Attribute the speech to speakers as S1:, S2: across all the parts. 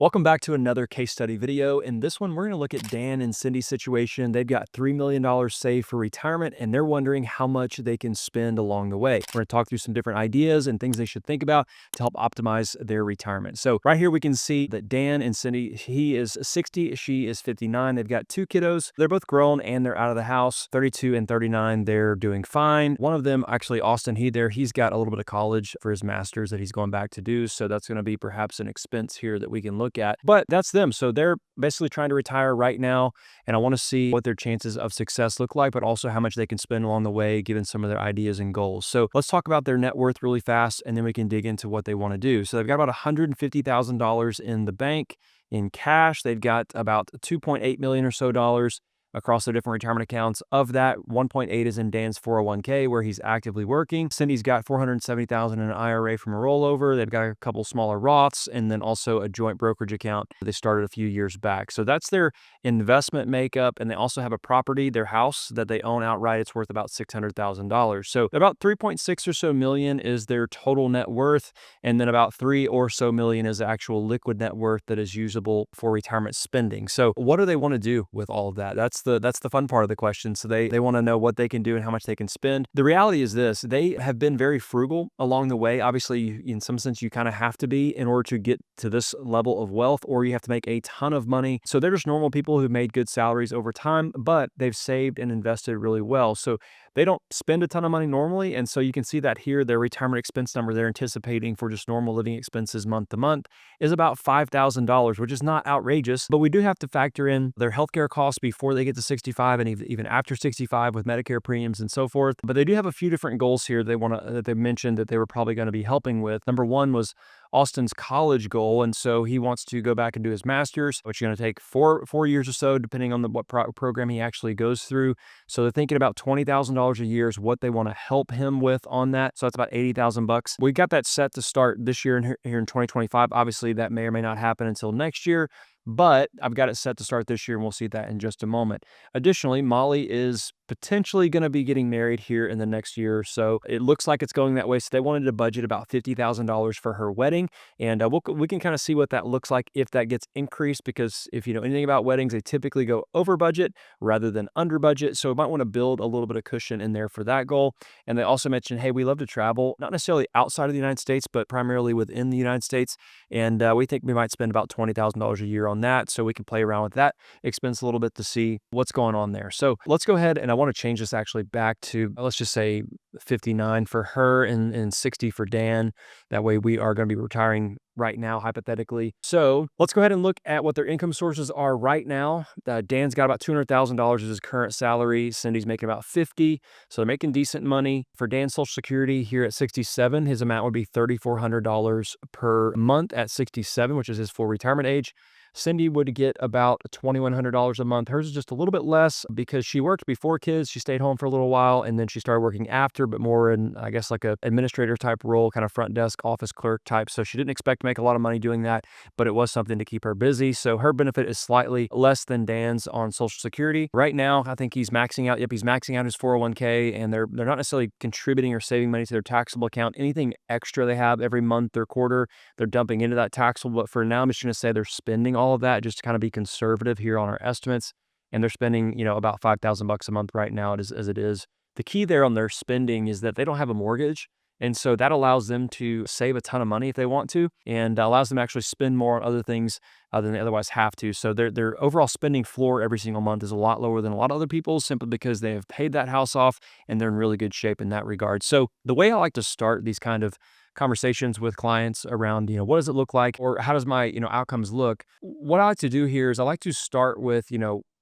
S1: Welcome back to another case study video. In this one, we're going to look at Dan and Cindy's situation. They've got $3 million saved for retirement, and they're wondering how much they can spend along the way. We're going to talk through some different ideas and things they should think about to help optimize their retirement. So right here, we can see that Dan and Cindy, he is 60, she is 59. They've got two kiddos. They're both grown and they're out of the house. 32 and 39, they're doing fine. One of them, actually, Austin, he's got a little bit of college for his master's that he's going back to do. So that's going to be perhaps an expense here that we can look at, but that's them. So they're basically trying to retire right now, and I want to see what their chances of success look like, but also how much they can spend along the way given some of their ideas and goals. So let's talk about their net worth really fast, and then we can dig into what they want to do. So they've got about $150,000 in the bank in cash. They've got about 2.8 million or so dollars across their different retirement accounts. Of that, 1.8 is in Dan's 401k where he's actively working. Cindy's got 470,000 in an IRA from a rollover. They've got a couple smaller Roths and then also a joint brokerage account they started a few years back. So that's their investment makeup. And they also have a property, their house that they own outright. It's worth about $600,000. So about 3.6 or so million is their total net worth. And then about 3 or so million is the actual liquid net worth that is usable for retirement spending. So what do they want to do with all of that? That's the fun part of the question. So they want to know what they can do and how much they can spend. The reality is this: they have been very frugal along the way. Obviously, in some sense, you kind of have to be in order to get to this level of wealth, or you have to make a ton of money. So they're just normal people who've made good salaries over time, but they've saved and invested really well. So they don't spend a ton of money normally. And so you can see that here, their retirement expense number they're anticipating for just normal living expenses month to month is about $5,000, which is not outrageous, but we do have to factor in their healthcare costs before they get to 65 and even after 65 with Medicare premiums and so forth. But they do have a few different goals here that they mentioned that they were probably going to be helping with. Number one was Austin's college goal, and so he wants to go back and do his master's, which is going to take four years or so, depending on what program he actually goes through. So they're thinking about $20,000 a year is what they want to help him with on that. So that's about $80,000. We got that set to start this year and here in 2025. Obviously, that may or may not happen until next year, but I've got it set to start this year, and we'll see that in just a moment. Additionally, Molly is potentially going to be getting married here in the next year or so. It looks like it's going that way. So they wanted to budget about $50,000 for her wedding, and we can kind of see what that looks like if that gets increased, because if you know anything about weddings, they typically go over budget rather than under budget. So we might want to build a little bit of cushion in there for that goal. And they also mentioned, hey, we love to travel, not necessarily outside of the United States, but primarily within the United States. And we think we might spend about $20,000 a year on that. So we can play around with that expense a little bit to see what's going on there. So let's go ahead, and I want to change this actually back to, let's just say 59 for her and 60 for Dan. That way we are going to be retiring right now, hypothetically. So let's go ahead and look at what their income sources are right now. Dan's got about $200,000 as his current salary. Cindy's making about 50. So they're making decent money. For Dan's Social Security here at 67, his amount would be $3,400 per month at 67, which is his full retirement age. Cindy would get about $2,100 a month. Hers is just a little bit less because she worked before kids. She stayed home for a little while, and then she started working after, but more in, I guess, like a administrator type role, kind of front desk, office clerk type. So she didn't expect to make a lot of money doing that, but it was something to keep her busy. So her benefit is slightly less than Dan's on Social Security. Right now, I think he's maxing out. Yep, he's maxing out his 401k, and they're not necessarily contributing or saving money to their taxable account. Anything extra they have every month or quarter, they're dumping into that taxable. But for now, I'm just going to say they're spending all of that just to kind of be conservative here on our estimates. And they're spending, about $5,000 a month right now as it is. The key there on their spending is that they don't have a mortgage. And so that allows them to save a ton of money if they want to, and allows them to actually spend more on other things than they otherwise have to. So their overall spending floor every single month is a lot lower than a lot of other people's, simply because they have paid that house off and they're in really good shape in that regard. So the way I like to start these kind of conversations with clients around, what does it look like, or how does my, outcomes look? What I like to do here is I like to start with,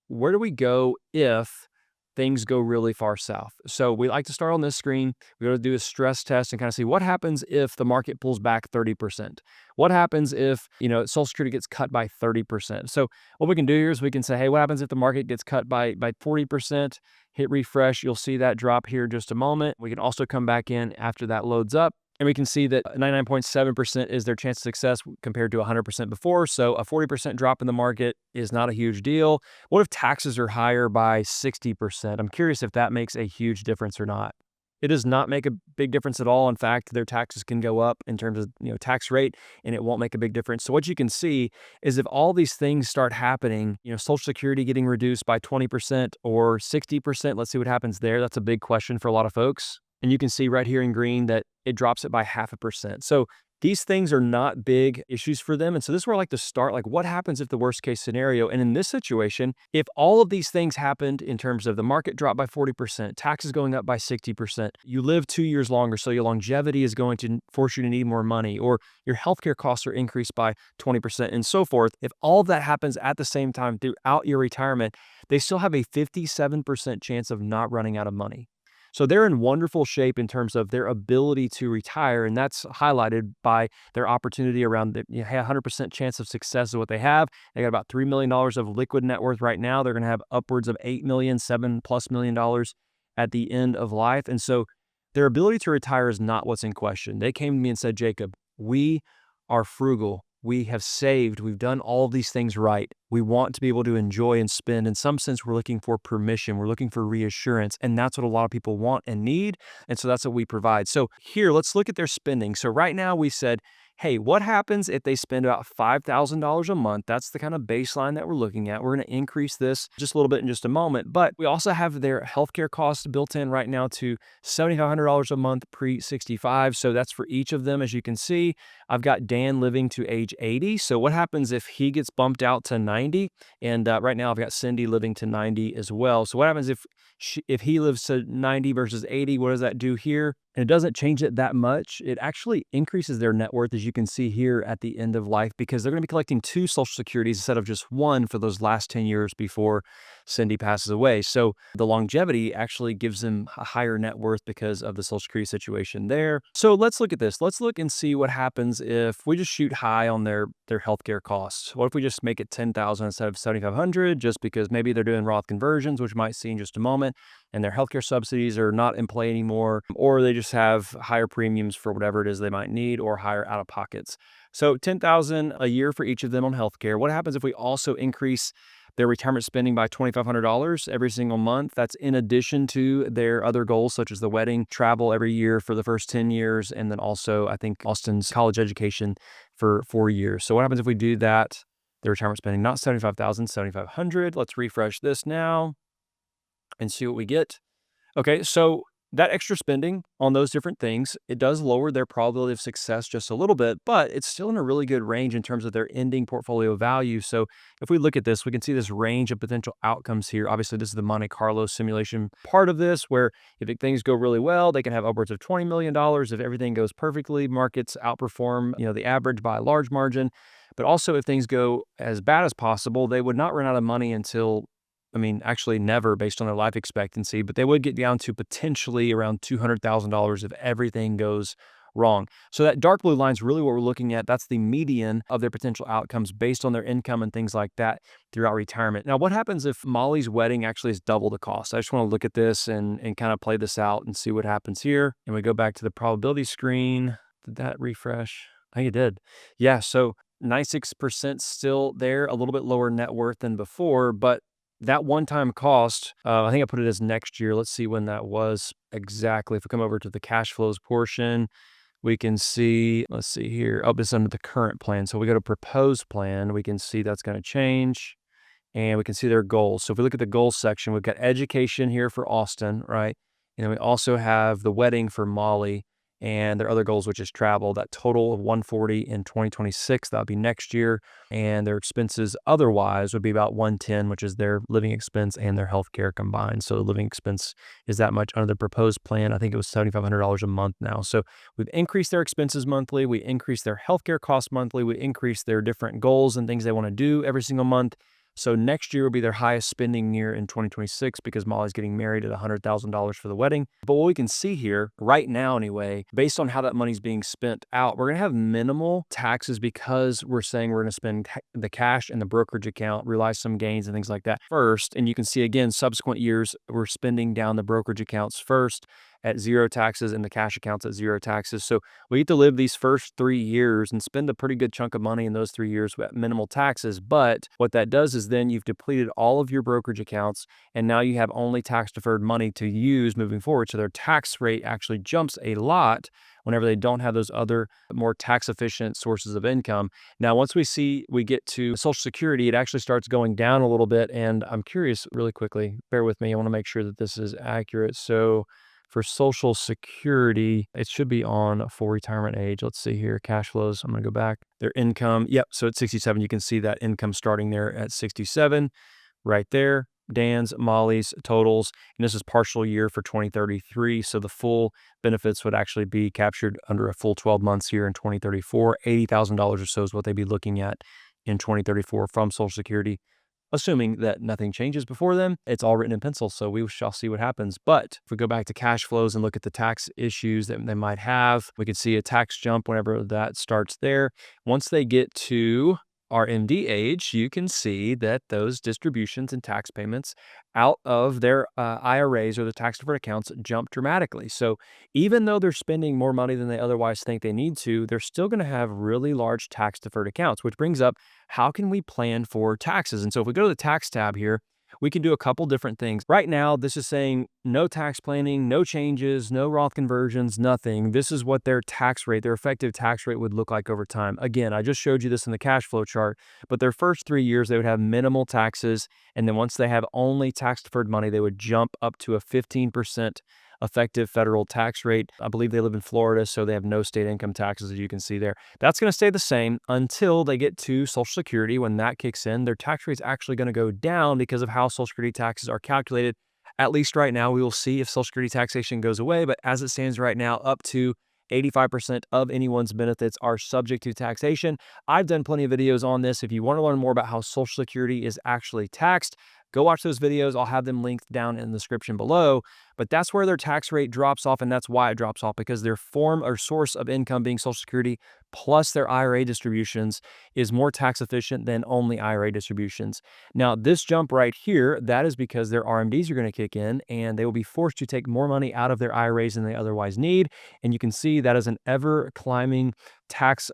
S1: where do we go if things go really far south? So we like to start on this screen. We go to do a stress test and kind of see what happens if the market pulls back 30%. What happens if, Social Security gets cut by 30%? So what we can do here is we can say, hey, what happens if the market gets cut by 40%? Hit refresh. You'll see that drop here in just a moment. We can also come back in after that loads up, and we can see that 99.7% is their chance of success compared to 100% before. So a 40% drop in the market is not a huge deal. What if taxes are higher by 60%? I'm curious if that makes a huge difference or not. It does not make a big difference at all. In fact, their taxes can go up in terms of, tax rate, and it won't make a big difference. So what you can see is if all these things start happening, Social Security getting reduced by 20% or 60%, let's see what happens there. That's a big question for a lot of folks. And you can see right here in green that it drops it by 0.5%. So these things are not big issues for them. And so this is where I like to start, like what happens if the worst case scenario? And in this situation, if all of these things happened in terms of the market dropped by 40%, taxes going up by 60%, you live 2 years longer, so your longevity is going to force you to need more money, or your healthcare costs are increased by 20% and so forth. If all of that happens at the same time throughout your retirement, they still have a 57% chance of not running out of money. So they're in wonderful shape in terms of their ability to retire, and that's highlighted by their opportunity around the 100% chance of success of what they have. They got about $3 million of liquid net worth right now. They're going to have upwards of $8 million, $7+ million at the end of life. And so their ability to retire is not what's in question. They came to me and said, Jacob, we are frugal. We have saved. We've done all of these things right. We want to be able to enjoy and spend. In some sense, we're looking for permission. We're looking for reassurance. And that's what a lot of people want and need. And so that's what we provide. So here, let's look at their spending. So right now we said, hey, what happens if they spend about $5,000 a month? That's the kind of baseline that we're looking at. We're going to increase this just a little bit in just a moment. But we also have their healthcare costs built in right now to $7,500 a month pre-65. So that's for each of them. As you can see, I've got Dan living to age 80. So what happens if he gets bumped out to 90? And right now I've got Cindy living to 90 as well. So what happens if he lives to 90 versus 80? What does that do here? And it doesn't change it that much. It actually increases their net worth, as you can see here at the end of life, because they're going to be collecting 2 Social Securities instead of just one for those last 10 years before Cindy passes away. So the longevity actually gives them a higher net worth because of the Social Security situation there. So let's look at this. Let's look and see what happens if we just shoot high on their healthcare costs. What if we just make it $10,000 instead of $7,500, just because maybe they're doing Roth conversions, which we might see in just a moment, and their healthcare subsidies are not in play anymore, or they just have higher premiums for whatever it is they might need, or higher out of pockets. So $10,000 a year for each of them on healthcare. What happens if we also increase their retirement spending by $2,500 every single month? That's in addition to their other goals, such as the wedding, travel every year for the first 10 years, and then also, I think, Austin's college education for 4 years. So what happens if we do that? Their retirement spending, not $75,000, $7,500. Let's refresh this now and see what we get. Okay, so that extra spending on those different things, it does lower their probability of success just a little bit, but it's still in a really good range in terms of their ending portfolio value. So if we look at this, we can see this range of potential outcomes here. Obviously, this is the Monte Carlo simulation part of this, where if things go really well, they can have upwards of $20 million. If everything goes perfectly, markets outperform, the average by a large margin. But also, if things go as bad as possible, they would not run out of money until, actually never, based on their life expectancy, but they would get down to potentially around $200,000 if everything goes wrong. So that dark blue line is really what we're looking at. That's the median of their potential outcomes based on their income and things like that throughout retirement. Now, what happens if Molly's wedding actually is double the cost? I just want to look at this and kind of play this out and see what happens here. And we go back to the probability screen. Did that refresh? I think it did. Yeah, so 96% still there, a little bit lower net worth than before, but that one-time cost, I think I put it as next year. Let's see when that was exactly. If we come over to the cash flows portion, we can see, let's see here. Oh, this is under the current plan. So we go to proposed plan. We can see that's going to change, and we can see their goals. So if we look at the goals section, we've got education here for Austin, right? And then we also have the wedding for Molly and their other goals, which is travel. That total of 140 in 2026, that'll be next year. And their expenses otherwise would be about 110, which is their living expense and their healthcare combined. So the living expense is that much under the proposed plan. I think it was $7,500 a month now. So we've increased their expenses monthly. We increased their healthcare costs monthly. We increased their different goals and things they want to do every single month. So next year will be their highest spending year in 2026 because Molly's getting married at $100,000 for the wedding. But what we can see here right now anyway, based on how that money's being spent out, we're going to have minimal taxes because we're saying we're going to spend the cash in the brokerage account, realize some gains and things like that first. And you can see again, subsequent years, we're spending down the brokerage accounts first. at zero taxes and the cash accounts at zero taxes. So we get to live these first 3 years and spend a pretty good chunk of money in those 3 years at minimal taxes. But what that does is then you've depleted all of your brokerage accounts, and now you have only tax deferred money to use moving forward. So their tax rate actually jumps a lot whenever they don't have those other more tax efficient sources of income. Now, once we get to Social Security, it actually starts going down a little bit. And I'm curious really quickly, bear with me. I want to make sure that this is accurate. So for Social Security, it should be on full retirement age. Let's see here, cash flows. I'm going to go back. Their income. Yep. So at 67, you can see that income starting there at 67 right there. Dan's, Molly's totals, and this is partial year for 2033. So the full benefits would actually be captured under a full 12 months here in 2034. $80,000 or so is what they'd be looking at in 2034 from Social Security. Assuming that nothing changes before then, it's all written in pencil, so we shall see what happens. But if we go back to cash flows and look at the tax issues that they might have, we could see a tax jump whenever that starts there. Once they get to RMD age, you can see that those distributions and tax payments out of their IRAs or the tax deferred accounts jump dramatically. So even though they're spending more money than they otherwise think they need to, they're still going to have really large tax deferred accounts, which brings up how can we plan for taxes? And so if we go to the tax tab here, we can do a couple different things. Right now, this is saying no tax planning, no changes, no Roth conversions, nothing. This is what their tax rate, their effective tax rate would look like over time. Again, I just showed you this in the cash flow chart, but their first 3 years, they would have minimal taxes. And then once they have only tax deferred money, they would jump up to a 15% effective federal tax rate. I believe they live in Florida, so they have no state income taxes, as you can see there. That's going to stay the same until they get to Social Security. When that kicks in, their tax rate's actually going to go down because of how Social Security taxes are calculated. At least right now, we will see if Social Security taxation goes away, but as it stands right now, up to 85% of anyone's benefits are subject to taxation. I've done plenty of videos on this. If you want to learn more about how Social Security is actually taxed, go watch those videos. I'll have them linked down in the description below. But that's where their tax rate drops off, and that's why it drops off, because their form or source of income being Social Security plus their IRA distributions is more tax efficient than only IRA distributions. Now, this jump right here, that is because their RMDs are going to kick in, and they will be forced to take more money out of their IRAs than they otherwise need. And you can see that is an ever climbing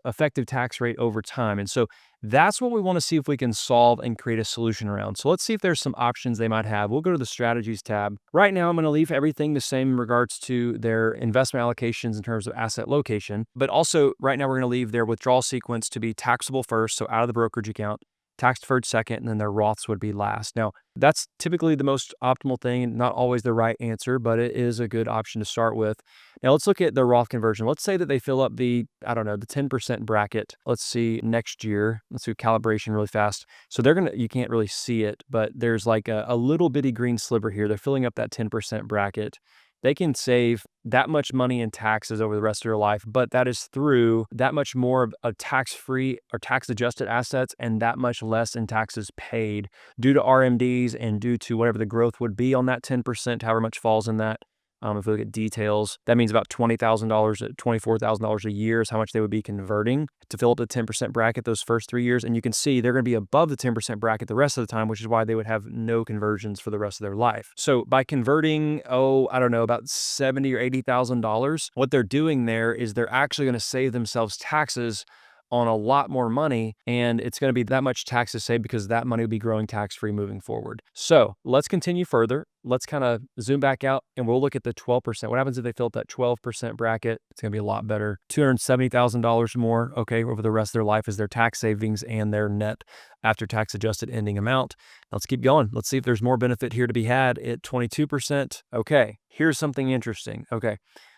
S1: effective tax rate over time. And so that's what we want to see if we can solve and create a solution around. So let's see if there's some options they might have. We'll go to the strategies tab. Right now, I'm going to leave everything the same in regards to their investment allocations in terms of asset location. But also right now, we're going to leave their withdrawal sequence to be taxable first, so out of the brokerage account, tax deferred second, and then their Roths would be last. Now, that's typically the most optimal thing, not always the right answer, but it is a good option to start with. Now, let's look at the Roth conversion. Let's say that they fill up the 10% bracket. Let's see next year. Let's do calibration really fast. So you can't really see it, but there's like a little bitty green sliver here. They're filling up that 10% bracket. They can save that much money in taxes over the rest of their life, but that is through that much more of tax-free or tax-adjusted assets and that much less in taxes paid due to RMDs and due to whatever the growth would be on that 10%, however much falls in that. If we look at details, that means about $20,000, $24,000 a year is how much they would be converting to fill up the 10% bracket those first 3 years. And you can see they're going to be above the 10% bracket the rest of the time, which is why they would have no conversions for the rest of their life. So by converting, about $70,000 or $80,000, what they're doing there is they're actually going to save themselves taxes on a lot more money, and it's going to be that much taxes saved because that money will be growing tax-free moving forward. So let's continue further. Let's kind of zoom back out and we'll look at the 12%. What happens if they fill up that 12% bracket? It's going to be a lot better. $270,000 more, okay, over the rest of their life is their tax savings and their net after tax adjusted ending amount. Let's keep going. Let's see if there's more benefit here to be had at 22%. Okay, here's something interesting. Okay,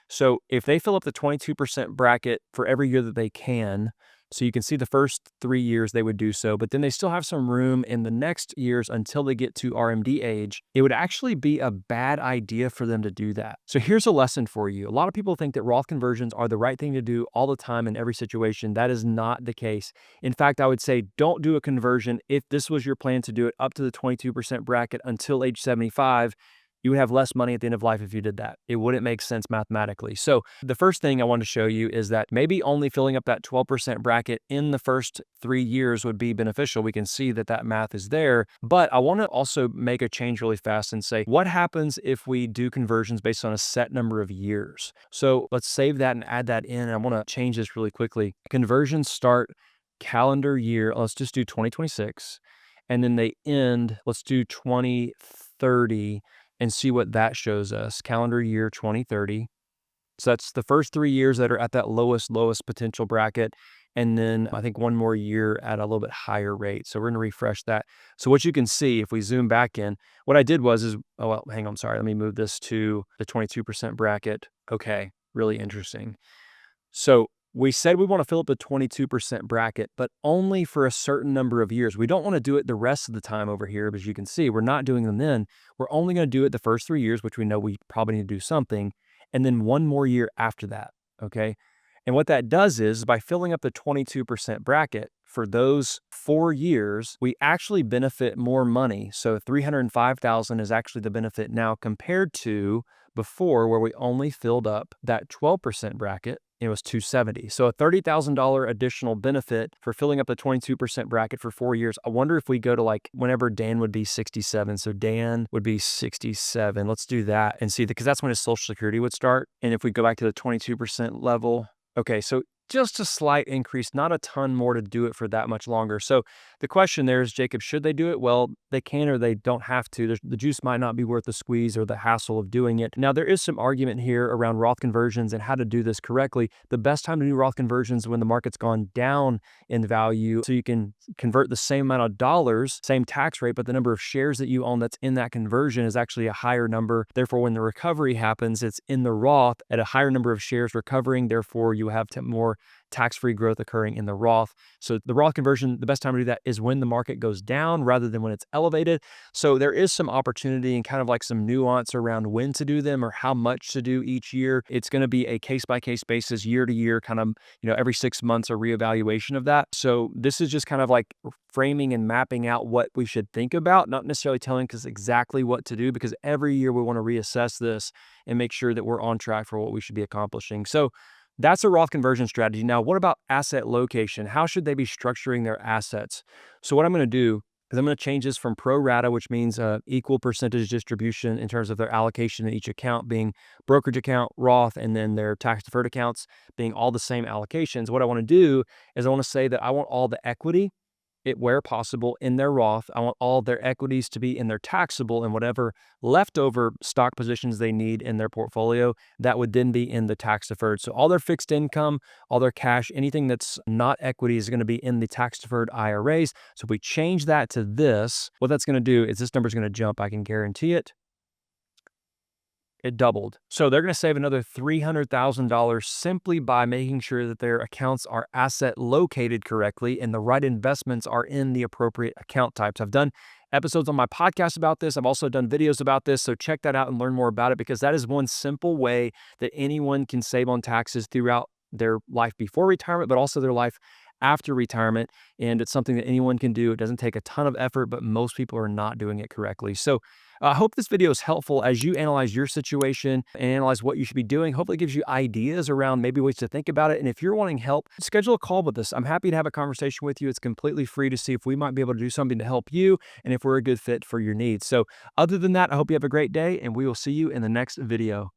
S1: so if they fill up the 22% bracket for every year that they can, so you can see the first 3 years they would do so, but then they still have some room in the next years until they get to RMD age. It would actually be a bad idea for them to do that. So here's a lesson for you. A lot of people think that Roth conversions are the right thing to do all the time in every situation. That is not the case. In fact, I would say don't do a conversion if this was your plan to do it up to the 22% bracket until age 75. You would have less money at the end of life if you did that. It wouldn't make sense mathematically. So the first thing I want to show you is that maybe only filling up that 12% bracket in the first 3 years would be beneficial. We can see that that math is there, but I want to also make a change really fast and say, what happens if we do conversions based on a set number of years? So let's save that and add that in. I want to change this really quickly. Conversions start calendar year. Let's just do 2026. And then they end, let's do 2030 and see what that shows us. Calendar year 2030. So that's the first 3 years that are at that lowest potential bracket. And then I think one more year at a little bit higher rate. So we're going to refresh that. So what you can see if we zoom back in, what I did was oh, well, hang on, sorry. Let me move this to the 22% bracket. Okay, really interesting. So we said we want to fill up the 22% bracket, but only for a certain number of years. We don't want to do it the rest of the time over here, but as you can see, we're not doing them then. We're only going to do it the first 3 years, which we know we probably need to do something, and then one more year after that, okay? And what that does is by filling up the 22% bracket for those 4 years, we actually benefit more money. So $305,000 is actually the benefit now compared to before where we only filled up that 12% bracket. It was $270. So a $30,000 additional benefit for filling up the 22% bracket for 4 years. I wonder if we go to like whenever Dan would be 67. So Dan would be 67. Let's do that and see, because that's when his Social Security would start. And if we go back to the 22% level, okay, so just a slight increase, not a ton more to do it for that much longer. So the question there is, Jacob, should they do it? Well, they can or they don't have to. The juice might not be worth the squeeze or the hassle of doing it. Now, there is some argument here around Roth conversions and how to do this correctly. The best time to do Roth conversions is when the market's gone down in value, so you can convert the same amount of dollars, same tax rate, but the number of shares that you own that's in that conversion is actually a higher number. Therefore, when the recovery happens, it's in the Roth at a higher number of shares recovering. Therefore, you have more tax-free growth occurring in the Roth. So the Roth conversion, the best time to do that is when the market goes down rather than when it's elevated. So there is some opportunity and kind of like some nuance around when to do them or how much to do each year. It's going to be a case-by-case basis, year to year, kind of, every 6 months, a reevaluation of that. So this is just kind of like framing and mapping out what we should think about, not necessarily telling us exactly what to do, because every year we want to reassess this and make sure that we're on track for what we should be accomplishing. So that's a Roth conversion strategy. Now, what about asset location? How should they be structuring their assets? So what I'm going to do is I'm going to change this from pro rata, which means equal percentage distribution in terms of their allocation in each account being brokerage account, Roth, and then their tax deferred accounts being all the same allocations. What I want to do is I want to say that I want all the equity, where possible, in their Roth. I want all their equities to be in their taxable, and whatever leftover stock positions they need in their portfolio, that would then be in the tax deferred. So all their fixed income, all their cash, anything that's not equity is going to be in the tax deferred IRAs. So if we change that to this, what that's going to do is this number is going to jump. I can guarantee it. It doubled. So they're going to save another $300,000 simply by making sure that their accounts are asset located correctly and the right investments are in the appropriate account types. I've done episodes on my podcast about this. I've also done videos about this. So check that out and learn more about it, because that is one simple way that anyone can save on taxes throughout their life before retirement, but also their life after retirement. And it's something that anyone can do. It doesn't take a ton of effort, but most people are not doing it correctly. So I hope this video is helpful as you analyze your situation and analyze what you should be doing. Hopefully it gives you ideas around maybe ways to think about it. And if you're wanting help, schedule a call with us. I'm happy to have a conversation with you. It's completely free to see if we might be able to do something to help you and if we're a good fit for your needs. So other than that, I hope you have a great day, and we will see you in the next video.